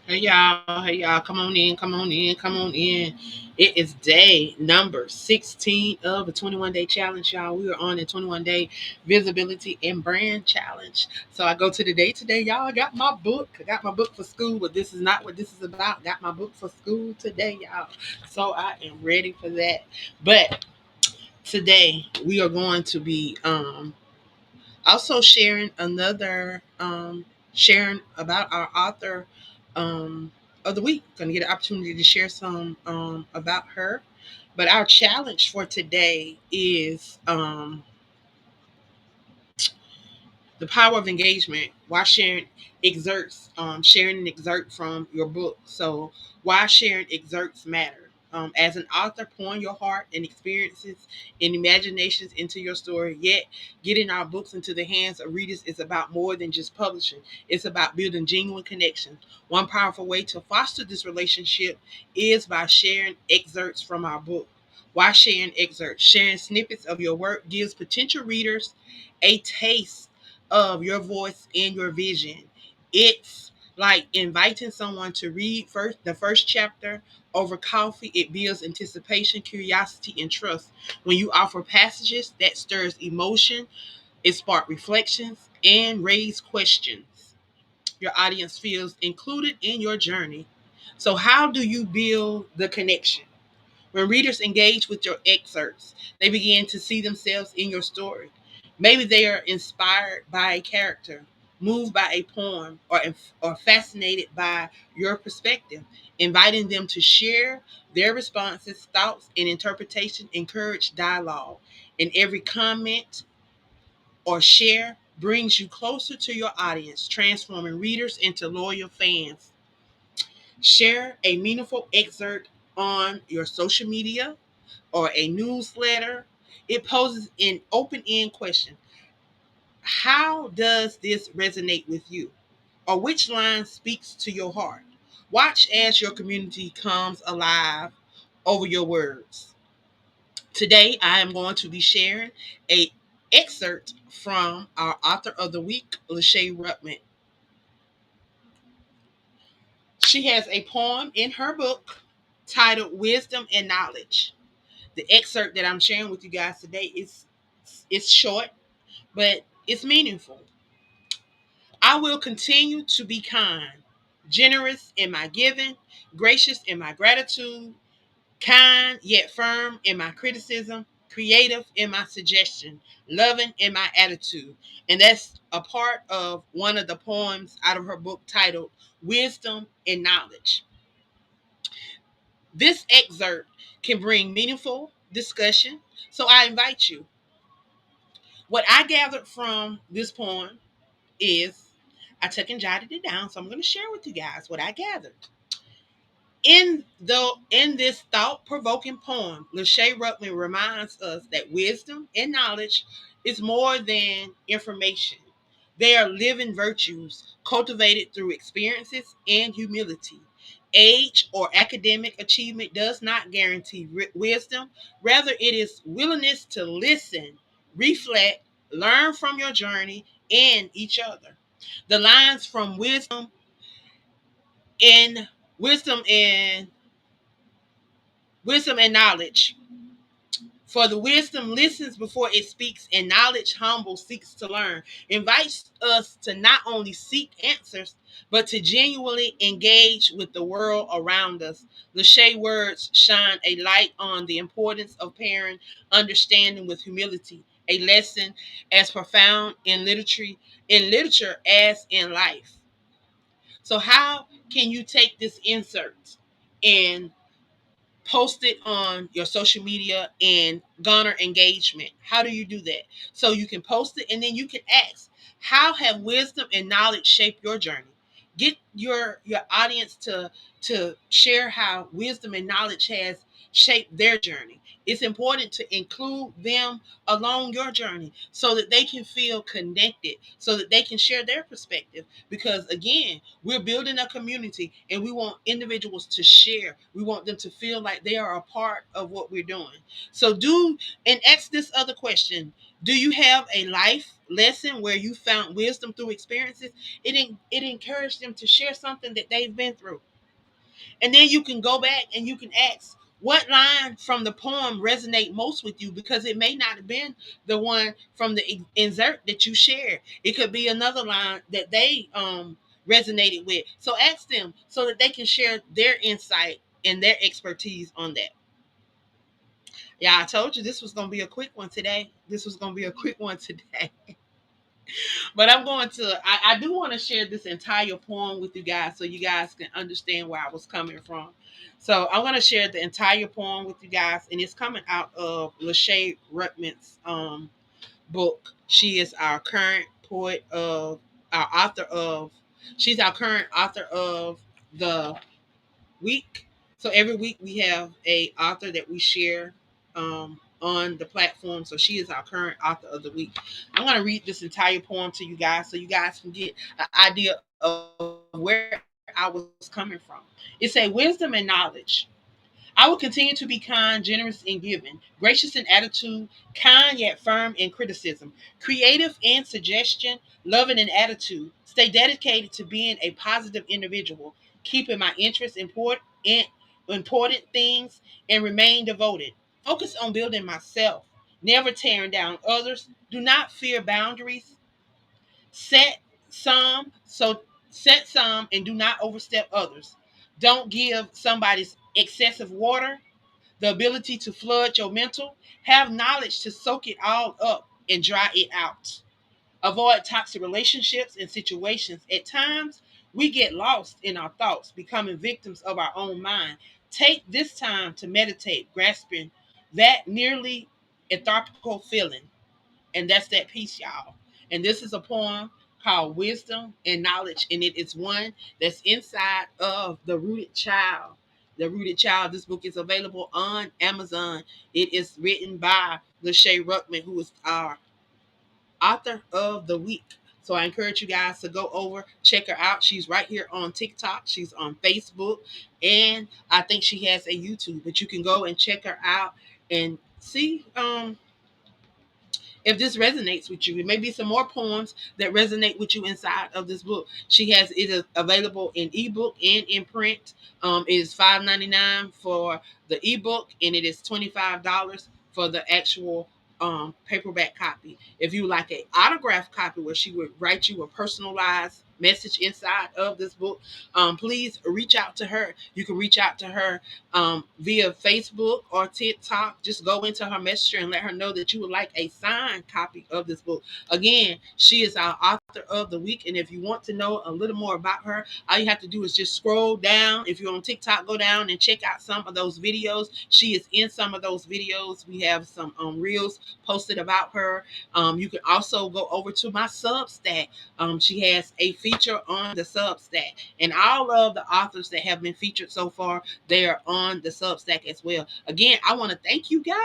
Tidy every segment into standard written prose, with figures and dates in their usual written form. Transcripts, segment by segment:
Hey y'all, come on in, come on in, come on in. It is day number 16 of a 21-day challenge, y'all. We are on a 21-day visibility and brand challenge. So I go to the day today, y'all. I got my book. I got my book for school, but this is not what this is about. Got my book for school today, y'all. So I am ready for that. But today we are going to be also sharing about our author of the week. Going to get an opportunity to share some about her. But our challenge for today is the power of engagement. Why sharing excerpts, sharing an excerpt from your book. So why sharing excerpts matter. As an author, pouring your heart and experiences and imaginations into your story, yet getting our books into the hands of readers is about more than just publishing. It's about building genuine connections. One powerful way to foster this relationship is by sharing excerpts from our book. Why sharing excerpts? Sharing snippets of your work gives potential readers a taste of your voice and your vision. It's like inviting someone to read the first chapter over coffee. It builds anticipation, curiosity, and trust. When you offer passages that stirs emotion, it sparks reflections and raise questions. Your audience feels included in your journey. So how do you build the connection? When readers engage with your excerpts, they begin to see themselves in your story. Maybe they are inspired by a character, moved by a poem, or fascinated by your perspective. Inviting them to share their responses, thoughts, and interpretation encourage dialogue. And every comment or share brings you closer to your audience, transforming readers into loyal fans. Share a meaningful excerpt on your social media or a newsletter. It poses an open end question. How does this resonate with you? Or which line speaks to your heart? Watch as your community comes alive over your words. Today, I am going to be sharing a excerpt from our author of the week, Lachey Rutman. She has a poem in her book titled Wisdom and Knowledge. The excerpt that I'm sharing with you guys today is it's short, but it's meaningful. I will continue to be kind, generous in my giving, gracious in my gratitude, kind yet firm in my criticism, creative in my suggestion, loving in my attitude. And that's a part of one of the poems out of her book titled Wisdom and Knowledge. This excerpt can bring meaningful discussion. So I invite you. What I gathered from this poem is I took and jotted it down. So I'm going to share with you guys what I gathered. In this thought-provoking poem, Lachey Rutman reminds us that wisdom and knowledge is more than information. They are living virtues cultivated through experiences and humility. Age or academic achievement does not guarantee wisdom. Rather, it is willingness to listen, reflect, learn from your journey and each other. The lines from in wisdom and wisdom and knowledge. For the wisdom listens before it speaks, and knowledge humble seeks to learn. Invites us to not only seek answers, but to genuinely engage with the world around us. Lachey words shine a light on the importance of pairing understanding with humility, a lesson as profound in literature as in life. So how can you take this insert and post it on your social media and garner engagement? How do you do that? So you can post it and then you can ask, how have wisdom and knowledge shaped your journey? Get your audience to share how wisdom and knowledge has shaped their journey. It's important to include them along your journey so that they can feel connected, so that they can share their perspective. Because again, we're building a community and we want individuals to share. We want them to feel like they are a part of what we're doing. So do and ask this other question. Do you have a life lesson where you found wisdom through experiences? It encouraged them to share something that they've been through. And then you can go back and you can ask what line from the poem resonate most with you, because it may not have been the one from the insert that you shared. It could be another line that they resonated with. So ask them so that they can share their insight and their expertise on that. Yeah, I told you this was gonna be a quick one today. This was gonna be a quick one today. But I'm going to I do want to share this entire poem with you guys so you guys can understand where I was coming from. So I'm going to share the entire poem with you guys, and it's coming out of Lachey Ruttman's book. She is our current poet of our author of she's our current author of the week. So every week we have a author that we share on the platform. So she is our current author of the week. I'm going to read this entire poem to you guys so you guys can get an idea of where I was coming from. It's a wisdom and knowledge. I will continue to be kind, generous in giving, gracious in attitude, kind yet firm in criticism, creative in suggestion, loving in attitude. Stay dedicated to being a positive individual, keeping my interests important things, and remain devoted. Focus on building myself, never tearing down others. Do not fear boundaries. Set set some and do not overstep others. Don't give somebody's excessive water the ability to flood your mental. Have knowledge to soak it all up and dry it out. Avoid toxic relationships and situations. At times, we get lost in our thoughts, becoming victims of our own mind. Take this time to meditate, grasping that nearly etharpical feeling, and that's that peace, y'all. And this is a poem called Wisdom and Knowledge, and it is one that's inside of The Rooted Child. The Rooted Child. This book is available on Amazon. It is written by Lachey Ruckman, who is our author of the week. So I encourage you guys to go over, check her out. She's right here on TikTok. She's on Facebook, and I think she has a YouTube. But you can go and check her out and see if this resonates with you. It may be some more poems that resonate with you inside of this book. She has it is available in ebook and in print. It is $5.99 for the ebook, and it is $25 for the actual paperback copy. If you like a autograph copy where she would write you a personalized message inside of this book, please reach out to her. You can reach out to her via Facebook or TikTok. Just go into her messenger and let her know that you would like a signed copy of this book. Again, she is our author of the week. And if you want to know a little more about her, all you have to do is just scroll down. If you're on TikTok, go down and check out some of those videos. She is in some of those videos. We have some reels posted about her. You can also go over to my Substack. She has a feature on the Substack. And all of the authors that have been featured so far, they are on the Substack as well. Again, I want to thank you guys.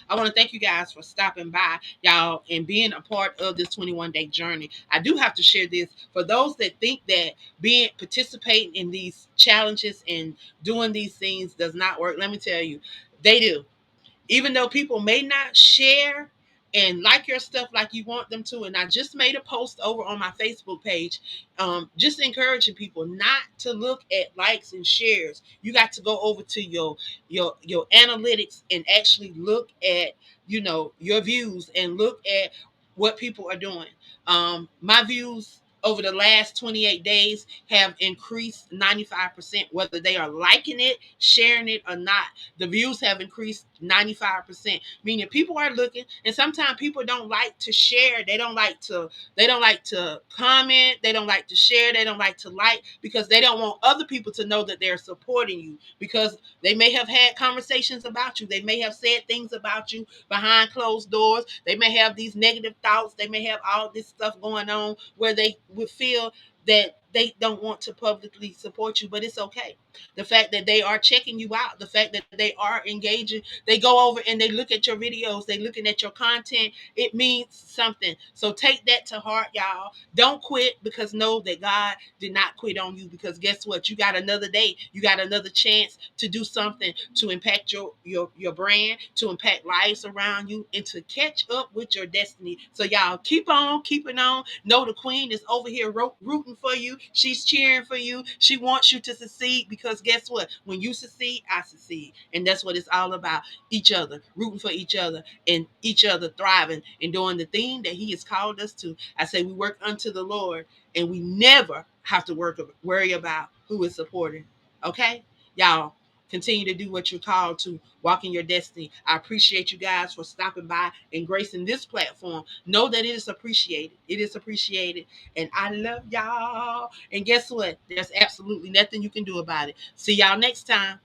I want to thank you guys for stopping by, y'all, and being a part of this 21-day journey. I do have to share this for those that think that being participating in these challenges and doing these things does not work. Let me tell you, they do. Even though people may not share and like your stuff like you want them to. And I just made a post over on my Facebook page, just encouraging people not to look at likes and shares. You got to go over to your analytics and actually look at your views and look at what people are doing. My views over the last 28 days have increased 95%, whether they are liking it, sharing it, or not. The views have increased 95%, meaning people are looking. And sometimes people don't like to share. They don't like to comment. They don't like to share. They don't like to like, because they don't want other people to know that they're supporting you, because they may have had conversations about you. They may have said things about you behind closed doors. They may have these negative thoughts. They may have all this stuff going on where they would feel that they don't want to publicly support you, but it's okay. The fact that they are checking you out, the fact that they are engaging, they go over and they look at your videos, they looking at your content, it means something. So take that to heart, y'all. Don't quit, because know that God did not quit on you, because guess what? You got another day. You got another chance to do something to impact your brand, to impact lives around you, and to catch up with your destiny. So y'all keep on keeping on. Know the queen is over here rooting for you. She's cheering for you. She wants you to succeed, because guess what? When you succeed, I succeed. And that's what it's all about. Each other, rooting for each other, and each other thriving and doing the thing that he has called us to. I say we work unto the Lord, and we never have to worry about who is supporting. Okay? Y'all continue to do what you're called to. Walk in your destiny. I appreciate you guys for stopping by and gracing this platform. Know that it is appreciated. It is appreciated. And I love y'all. And guess what? There's absolutely nothing you can do about it. See y'all next time.